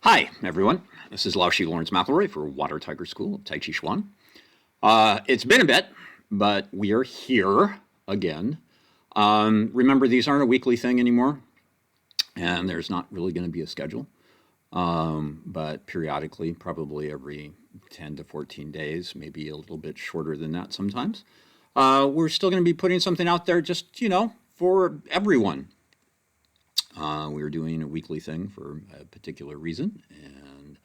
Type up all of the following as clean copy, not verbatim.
Hi, everyone. This is Laoshi Lawrence McElroy for Water Tiger School of Tai Chi Chuan. It's been a bit, but we are here again. Remember, these aren't a weekly thing anymore, and there's not really going to be a schedule. But periodically, probably every 10 to 14 days, maybe a little bit shorter than that sometimes, we're still going to be putting something out there just, for everyone. We're doing a weekly thing for a particular reason, and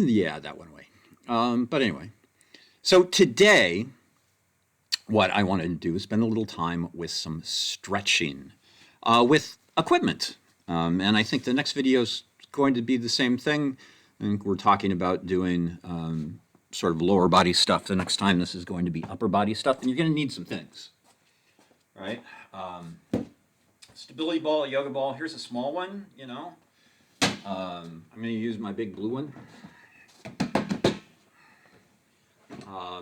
yeah, that went away. But anyway, so today, what I wanted to do is spend a little time with some stretching with equipment. And I think the next video is going to be the same thing. I think we're talking about doing sort of lower body stuff. The next time this is going to be upper body stuff, and you're going to need some things, right? Stability ball, yoga ball. Here's a small one, I'm going to use my big blue one.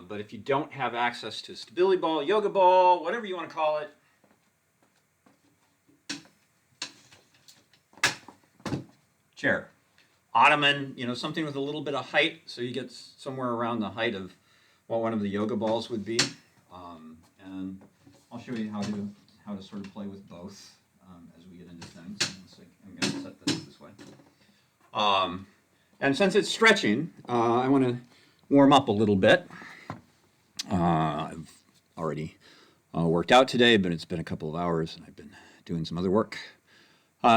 But if you don't have access to stability ball, yoga ball, whatever you want to call it, chair. Ottoman, something with a little bit of height, so you get somewhere around the height of what one of the yoga balls would be. And I'll show you how to sort of play with both as we get into things. I'm going to set this way. And since it's stretching, I want to warm up a little bit. I've already worked out today, but it's been a couple of hours, and I've been doing some other work.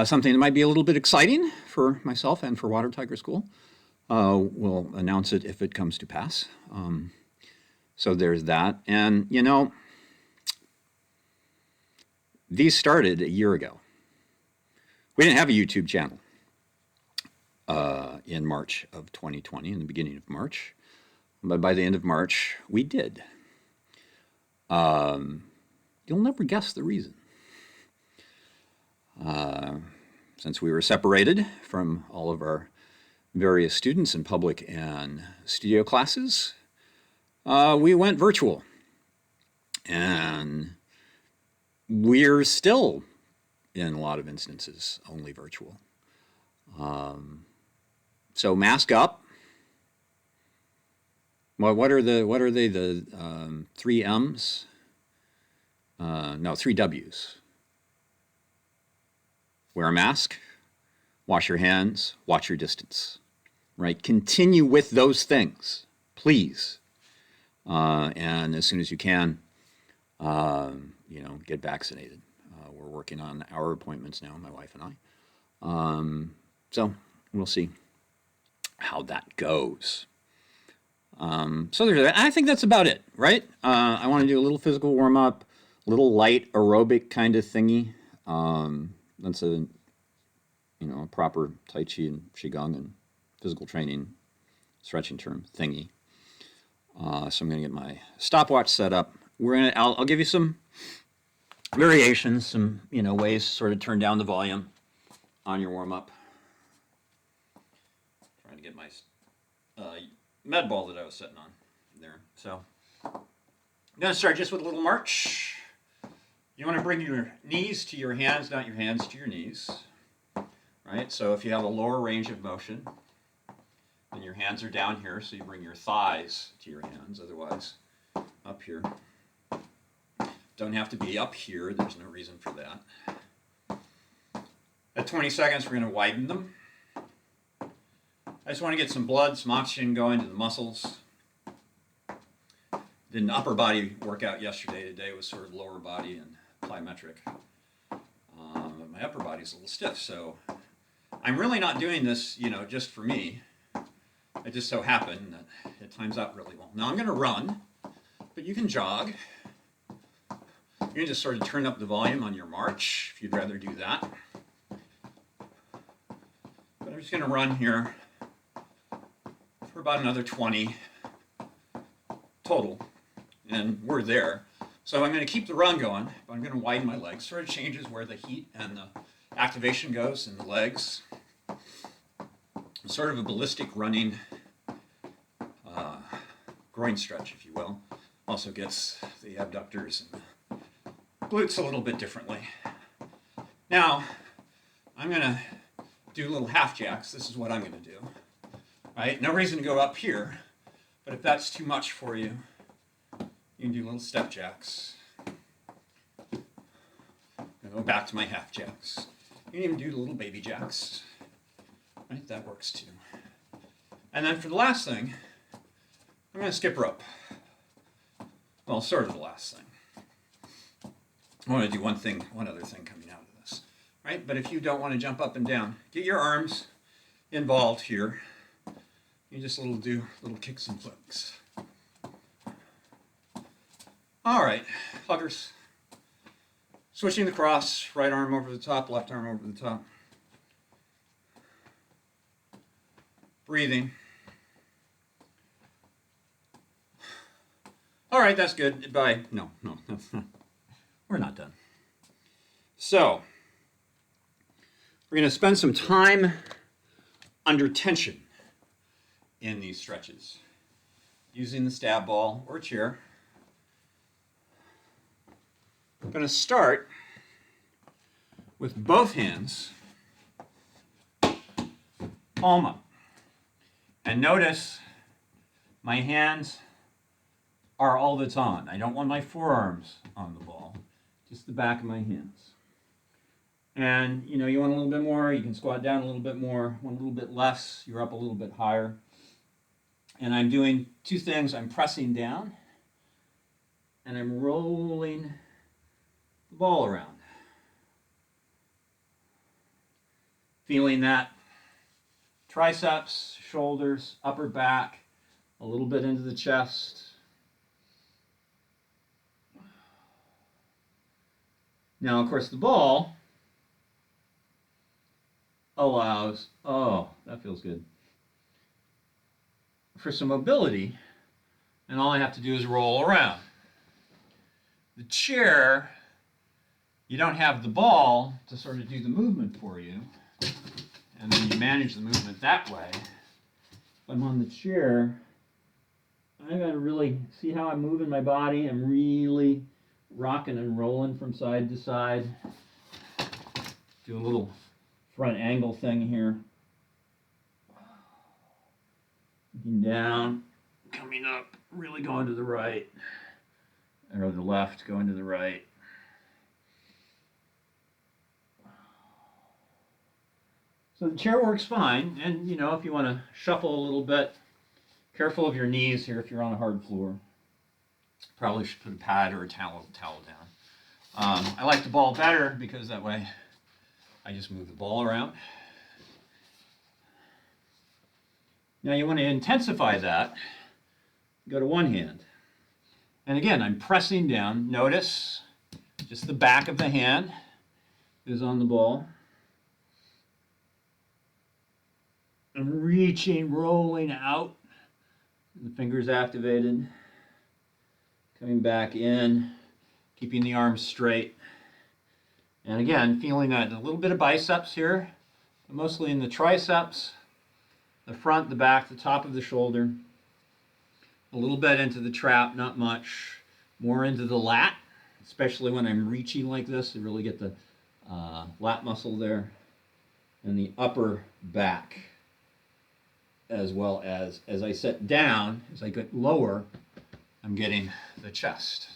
Something that might be a little bit exciting for myself and for Water Tiger School. We'll announce it if it comes to pass. So there's that. And, these started a year ago. We didn't have a YouTube channel in March of 2020, in the beginning of March. But by the end of March, we did. You'll never guess the reason. Since we were separated from all of our various students in public and studio classes, we went virtual. And we're still, in a lot of instances, only virtual. So mask up. Well, what are they? The 3 M's? No, 3 W's. Wear a mask, wash your hands, watch your distance. Right? Continue with those things, please. And as soon as you can, get vaccinated. We're working on our appointments now, my wife and I. So we'll see how that goes. So there's that. I think that's about it, right? I want to do a little physical warm-up, a little light aerobic kind of thingy. That's a proper Tai Chi and Qigong and physical training stretching term thingy. So I'm going to get my stopwatch set up. I'll give you some variations, some ways to sort of turn down the volume on your warm-up. Trying to get my med ball that I was sitting on there. So I'm going to start just with a little march. You want to bring your knees to your hands, not your hands to your knees. Right? So if you have a lower range of motion, then your hands are down here, so you bring your thighs to your hands, otherwise up here. Don't have to be up here, there's no reason for that. At 20 seconds, we're going to widen them. I just want to get some blood, some oxygen going to the muscles. Did an upper body workout yesterday. Today was sort of lower body and plyometric. But my upper body's a little stiff, so I'm really not doing this, just for me. It just so happened that it times out really well. Now I'm going to run, but you can jog. You can just sort of turn up the volume on your march if you'd rather do that. But I'm just going to run here for about another 20 total, and we're there. So I'm going to keep the run going, but I'm going to widen my legs. Sort of changes where the heat and the activation goes in the legs. Sort of a ballistic running groin stretch, if you will. Also gets the abductors and the glutes a little bit differently. Now, I'm going to do little half jacks, this is what I'm going to do. Right? No reason to go up here, but if that's too much for you, you can do little step jacks. I'll go back to my half jacks. You can even do little baby jacks. Right? That works too. And then for the last thing, I'm going to skip rope. Well, sort of the last thing. I want to do one other thing coming out of this. Right? But if you don't want to jump up and down, get your arms involved here. You just do little kicks and flicks. All right, huggers. Switching the cross, right arm over the top, left arm over the top. Breathing. All right, that's good. Bye. No. We're not done. So, we're going to spend some time under tension in these stretches, using the stab ball or chair. I'm going to start with both hands palm up. And notice my hands are all that's on. I don't want my forearms on the ball, just the back of my hands. And you want a little bit more, you can squat down a little bit more, want a little bit less, you're up a little bit higher. And I'm doing two things. I'm pressing down and I'm rolling the ball around. Feeling that triceps, shoulders, upper back, a little bit into the chest. Now, of course, the ball allows, oh, that feels good, for some mobility, and all I have to do is roll around. The chair, you don't have the ball to sort of do the movement for you, and then you manage the movement that way. If I'm on the chair, I gotta really see how I'm moving my body. I'm really rocking and rolling from side to side. Do a little front angle thing here. Looking down, coming up, really going to the right, or the left, going to the right. So the chair works fine, and if you want to shuffle a little bit, careful of your knees here if you're on a hard floor. Probably should put a pad or a towel down. I like the ball better because that way I just move the ball around. Now you want to intensify that. Go to one hand. And again, I'm pressing down. Notice just the back of the hand is on the ball. I'm reaching, rolling out. The fingers activated. Coming back in, keeping the arms straight. And again, feeling that a little bit of biceps here, but mostly in the triceps, the front, the back, the top of the shoulder. A little bit into the trap, not much. More into the lat, especially when I'm reaching like this to really get the lat muscle there. And the upper back, as well as I sit down, as I get lower, I'm getting the chest.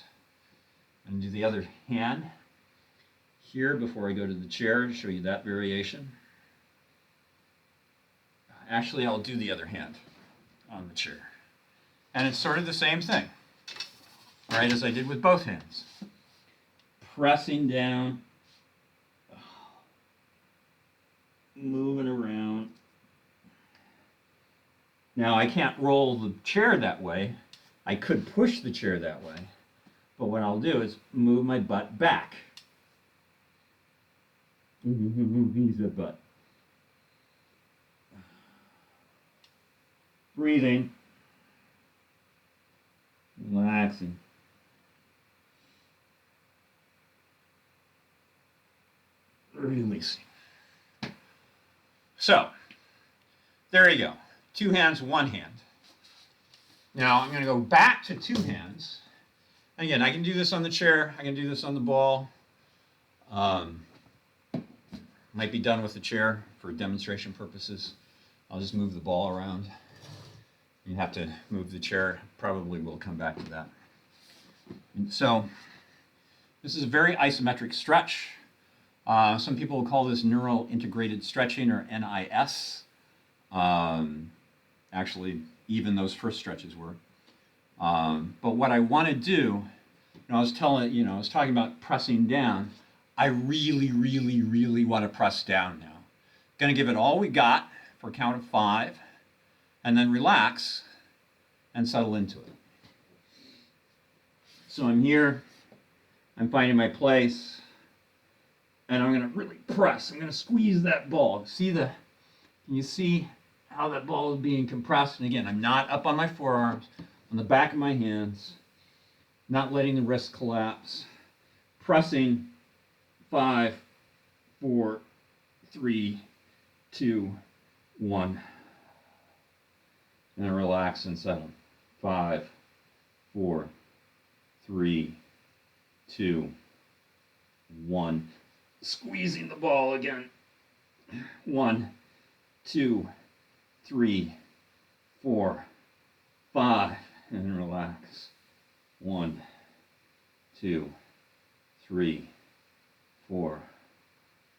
And do the other hand here before I go to the chair to show you that variation. Actually, I'll do the other hand on the chair. And it's sort of the same thing, right, as I did with both hands. Pressing down, moving around. Now, I can't roll the chair that way. I could push the chair that way. But what I'll do is move my butt back. Use the butt. Breathing. Relaxing. Releasing. So, there you go. Two hands, one hand. Now I'm going to go back to two hands. Again, I can do this on the chair. I can do this on the ball. Might be done with the chair for demonstration purposes. I'll just move the ball around. You have to move the chair. Probably we'll come back to that. And so this is a very isometric stretch. Some people will call this neural integrated stretching, or NIS. Actually, even those first stretches were. But what I want to do, I was talking about pressing down. I really, really, really want to press down now. Going to give it all we got for a count of 5, and then relax and settle into it. So I'm here, I'm finding my place, and I'm going to really press. I'm going to squeeze that ball. Can you see how that ball is being compressed? And again, I'm not up on my forearms, on the back of my hands, not letting the wrist collapse, pressing 5, 4, 3, 2, 1. And relax and settle. 5, 4, 3, 2, 1. Squeezing the ball again. 1, 2, 3, 4, 5. And relax. 1, 2, 3, 4,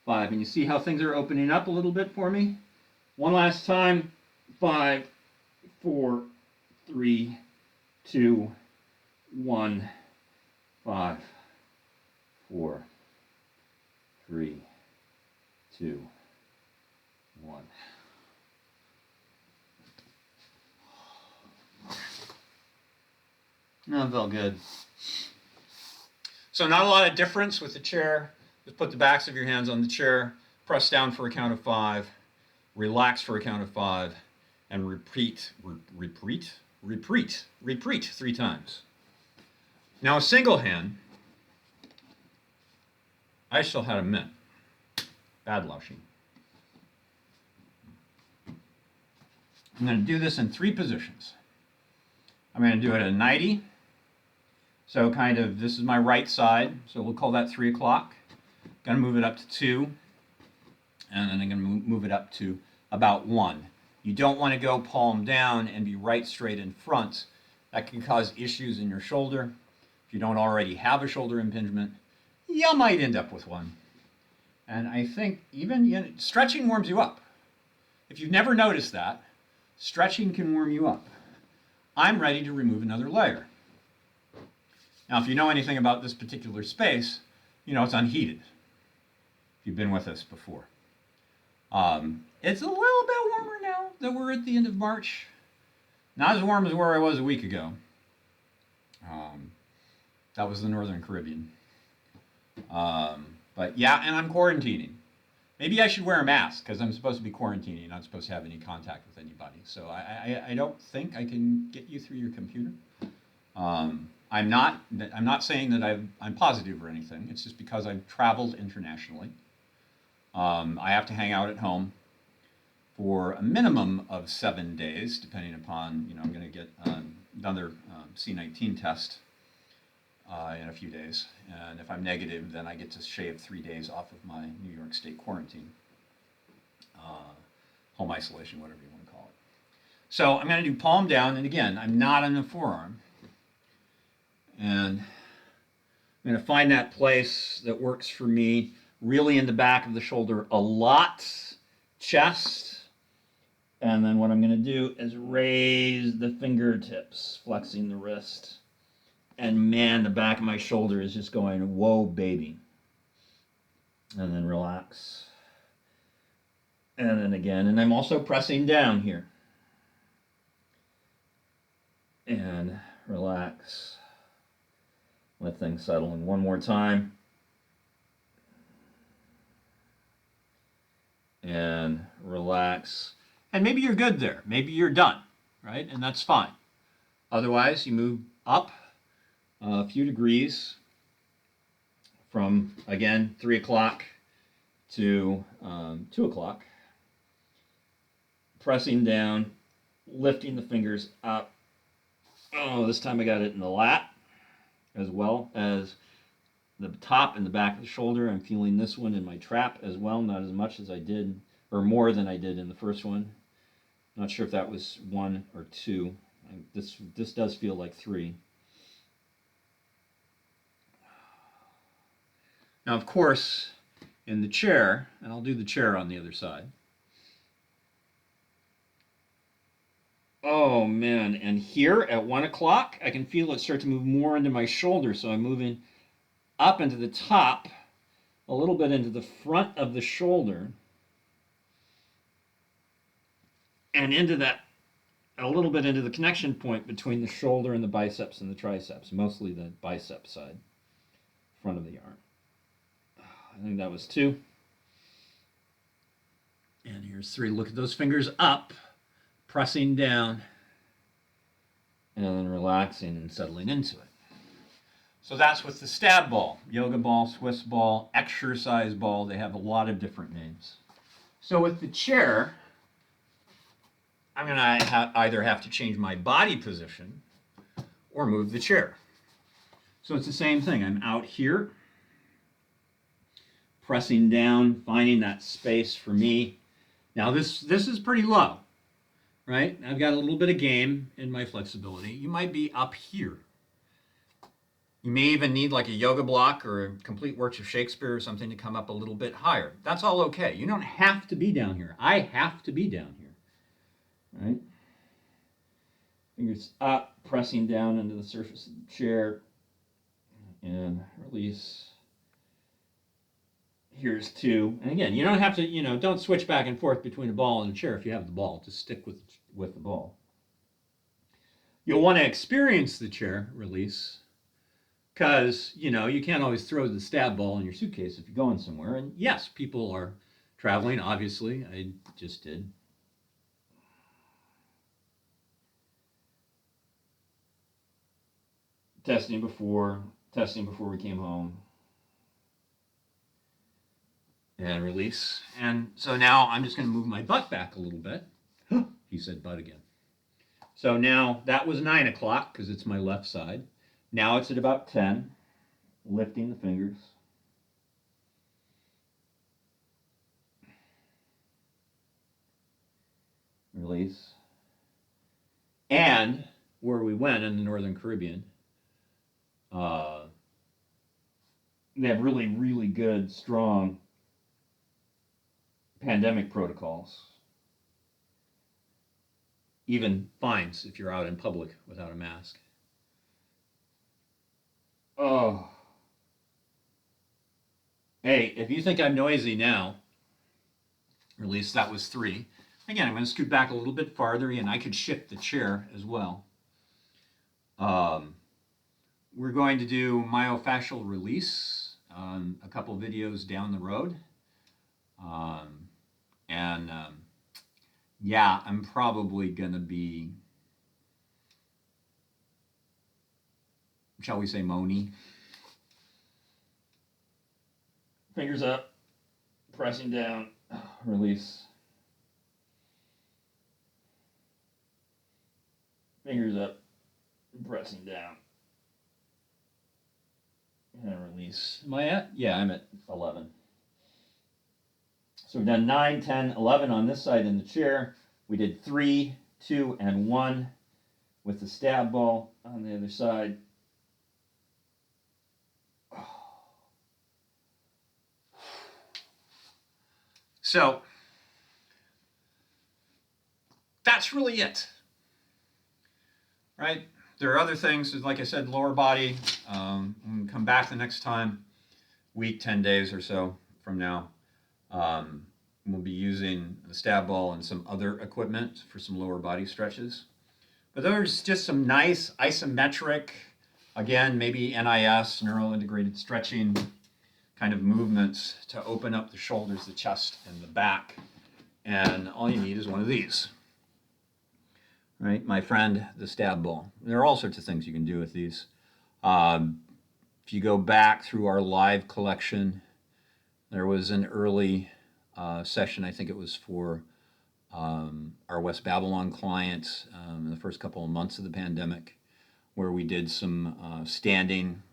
5. And you see how things are opening up a little bit for me? One last time. 5, 4, 3, 2, 1. 5, 4, 3, 2, 1. That felt good. So not a lot of difference with the chair. Just put the backs of your hands on the chair, press down for a count of 5, relax for a count of 5, and repeat 3 times. Now a single hand, I still had a minute. Bad lushing. I'm going to do this in 3 positions. I'm going to do it at a 90. So kind of, this is my right side, so we'll call that 3 o'clock. Going to move it up to 2, and then I'm going to move it up to about 1. You don't want to go palm down and be right straight in front. That can cause issues in your shoulder. If you don't already have a shoulder impingement, you might end up with one. And I think even stretching warms you up. If you've never noticed that, stretching can warm you up. I'm ready to remove another layer. Now, if you know anything about this particular space, you know it's unheated. If you've been with us before. It's a little bit warmer now that we're at the end of March. Not as warm as where I was a week ago. That was the Northern Caribbean. But yeah, and I'm quarantining. Maybe I should wear a mask because I'm supposed to be quarantining, not supposed to have any contact with anybody. So I don't think I can get you through your computer. I'm not saying that I'm positive or anything. It's just because I've traveled internationally. I have to hang out at home for a minimum of 7 days, depending upon, I'm going to get another C19 test in a few days. And if I'm negative, then I get to shave 3 days off of my New York State quarantine. Home isolation, whatever you want to call it. So I'm going to do palm down, and again, I'm not on the forearm. And I'm going to find that place that works for me, really in the back of the shoulder a lot, chest. And then what I'm going to do is raise the fingertips, flexing the wrist. And man, the back of my shoulder is just going, whoa, baby. And then relax. And then again, and I'm also pressing down here. And relax. Let things settle in one more time. And relax. And maybe you're good there. Maybe you're done, right? And that's fine. Otherwise, you move up a few degrees from, again, 3 o'clock to 2 o'clock. Pressing down, lifting the fingers up. Oh, this time I got it in the lat, as well as the top and the back of the shoulder. I'm feeling this one in my trap as well, not as much as I did, or more than I did in the first one. Not sure if that was 1 or 2. This does feel like 3. Now, of course, in the chair, and I'll do the chair on the other side. Oh man, and here at 1 o'clock, I can feel it start to move more into my shoulder. So I'm moving up into the top, a little bit into the front of the shoulder, and into that, a little bit into the connection point between the shoulder and the biceps and the triceps, mostly the bicep side, front of the arm. I think that was 2. And here's 3. Look at those fingers up, pressing down, and then relaxing and settling into it. So that's with the stab ball, yoga ball, Swiss ball, exercise ball. They have a lot of different names. So with the chair, I'm going to either have to change my body position or move the chair. So it's the same thing. I'm out here, pressing down, finding that space for me. Now this is pretty low, right? I've got a little bit of game in my flexibility. You might be up here. You may even need like a yoga block or a complete works of Shakespeare or something to come up a little bit higher. That's all okay. You don't have to be down here. I have to be down here, right? Fingers up, pressing down into the surface of the chair, and release. Here's 2. And again, you don't have to, don't switch back and forth between a ball and a chair if you have the ball. Just stick with the ball. You'll want to experience the chair release because, you can't always throw the stab ball in your suitcase if you're going somewhere. And yes, people are traveling, obviously. I just did. Testing before we came home. And release. And so now I'm just going to move my butt back a little bit. He said butt again. So now that was 9 o'clock because it's my left side. Now it's at about 10. Lifting the fingers. Release. And where we went in the Northern Caribbean, they have really, really good, strong pandemic protocols. Even fines if you're out in public without a mask. Oh. Hey, if you think I'm noisy now, release, that was 3. Again, I'm going to scoot back a little bit farther, and I could shift the chair as well. We're going to do myofascial release a couple videos down the road. Yeah, I'm probably going to be, shall we say, moany. Fingers up, pressing down, release. Fingers up, pressing down, and release. Am I at? Yeah, I'm at 11. So we've done 9, 10, 11 on this side in the chair. We did 3, 2, and 1 with the stab ball on the other side. So that's really it, right? There are other things, like I said, lower body. When we come back the next time, week, 10 days or so from now, we'll be using the stab ball and some other equipment for some lower body stretches. But there's just some nice isometric, again, maybe NIS, neuro-integrated stretching kind of movements to open up the shoulders, the chest, and the back. And all you need is one of these. Right, my friend, the stab ball. There are all sorts of things you can do with these. If you go back through our live collection, there was an early session, I think it was for our West Babylon clients in the first couple of months of the pandemic, where we did some standing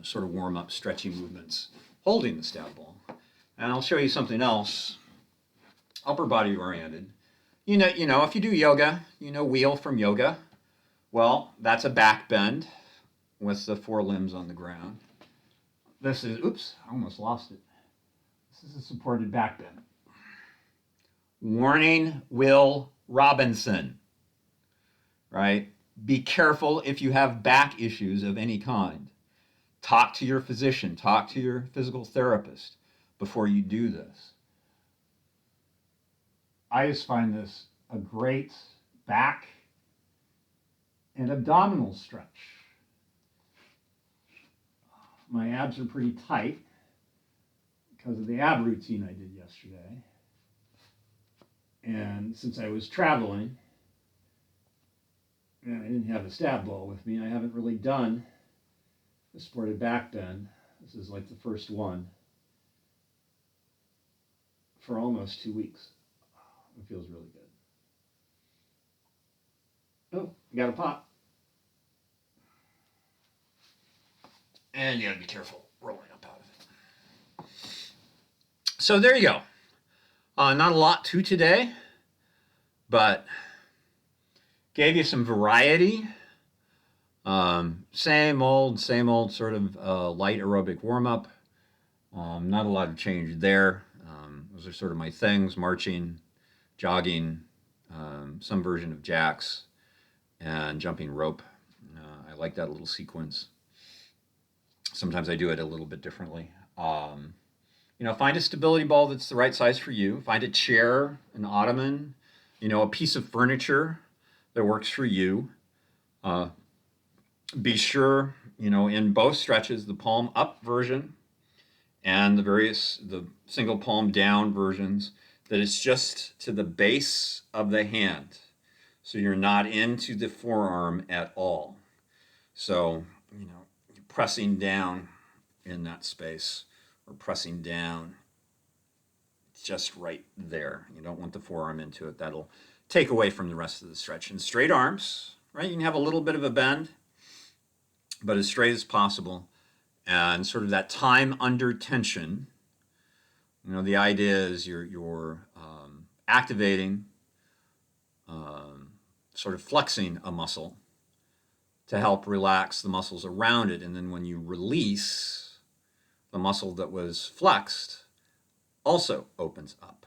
sort of warm-up stretching movements holding the stab ball. And I'll show you something else, upper body oriented. You know, if you do yoga, you know wheel from yoga. Well, that's a back bend with the forelimbs on the ground. This is, oops, I almost lost it. This is a supported back bend. Warning, Will Robinson, right? Be careful if you have back issues of any kind. Talk to your physician, talk to your physical therapist before you do this. I just find this a great back and abdominal stretch. My abs are pretty tight because of the ab routine I did yesterday. And since I was traveling and I didn't have a stab ball with me, I haven't really done a supported back bend. This is like the first one for almost 2 weeks. It feels really good. Oh, you got a pop. And you gotta be careful rolling up out of it. So there you go. Not a lot to today, but gave you some variety. Same old sort of light aerobic warm-up. Not a lot of change there. Those are sort of my things: marching, jogging, some version of jacks, and jumping rope. I like that little sequence. Sometimes I do it a little bit differently. You know, find a stability ball that's the right size for you. Find a chair, an ottoman, you know, a piece of furniture that works for you. Be sure, you know, in both stretches, the palm up version and the single palm down versions, that it's just to the base of the hand. So you're not into the forearm at all. So, you know, you're pressing down in that space or pressing down just right there. You don't want the forearm into it. That'll take away from the rest of the stretch. And straight arms, right? You can have a little bit of a bend, but as straight as possible. And sort of that time under tension. You know, the idea is you're activating, sort of flexing a muscle to help relax the muscles around it. And then when you release, the muscle that was flexed also opens up.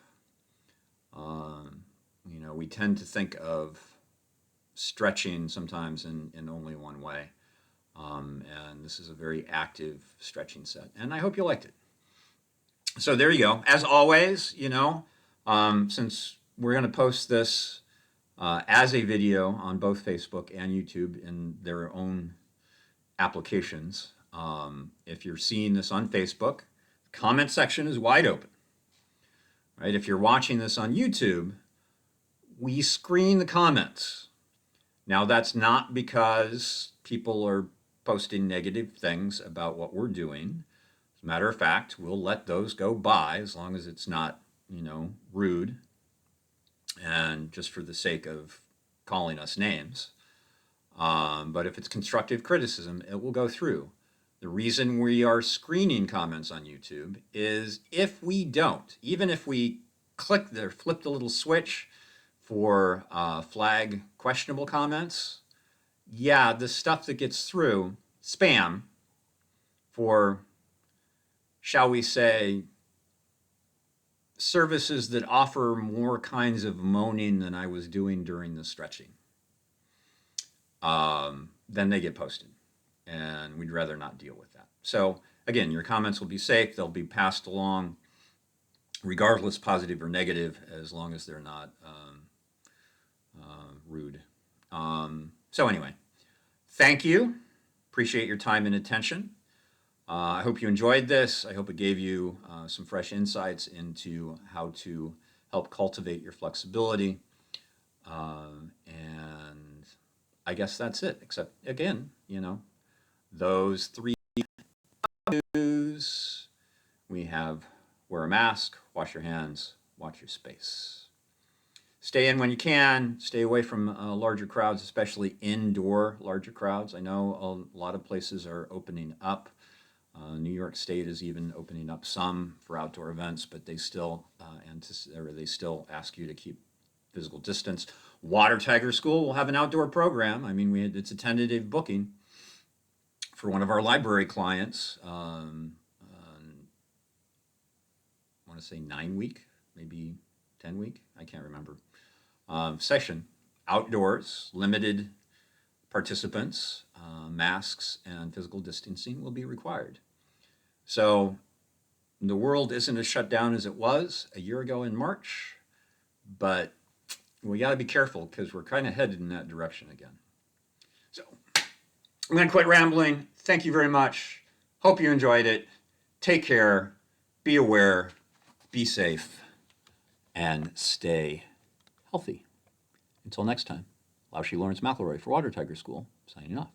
You know, we tend to think of stretching sometimes in only one way. And this is a very active stretching set. And I hope you liked it. So there you go. As always, you know, since we're going to post this as a video on both Facebook and YouTube in their own applications, if you're seeing this on Facebook, the comment section is wide open. Right? If you're watching this on YouTube, we screen the comments. Now, that's not because people are posting negative things about what we're doing. As a matter of fact, we'll let those go by as long as it's not, you know, rude and just for the sake of calling us names. But if it's constructive criticism, it will go through. The reason we are screening comments on YouTube is if we don't, even if we flip the little switch for flag questionable comments, yeah, the stuff that gets through, spam, for, shall we say, services that offer more kinds of moaning than I was doing during the stretching, then they get posted. And we'd rather not deal with that. So again, your comments will be safe. They'll be passed along, regardless positive or negative, as long as they're not rude. So anyway, thank you. Appreciate your time and attention. I hope you enjoyed this. I hope it gave you some fresh insights into how to help cultivate your flexibility. And I guess that's it, except again, you know, those three do's. We have wear a mask, wash your hands, watch your space. Stay in when you can. Stay away from larger crowds, especially indoor larger crowds. I know a lot of places are opening up. New York State is even opening up some for outdoor events, but they still they still ask you to keep physical distance. Water Tiger School will have an outdoor program. I mean, it's a tentative booking for one of our library clients. I want to say 9 week, maybe 10 week. I can't remember. Session outdoors, limited participants, masks and physical distancing will be required. So the world isn't as shut down as it was a year ago in March, but we got to be careful because we're kind of headed in that direction again. So I'm going to quit rambling. Thank you very much. Hope you enjoyed it. Take care. Be aware. Be safe. And stay healthy. Until next time, Lao Shi Lawrence McElroy for Water Tiger School, signing off.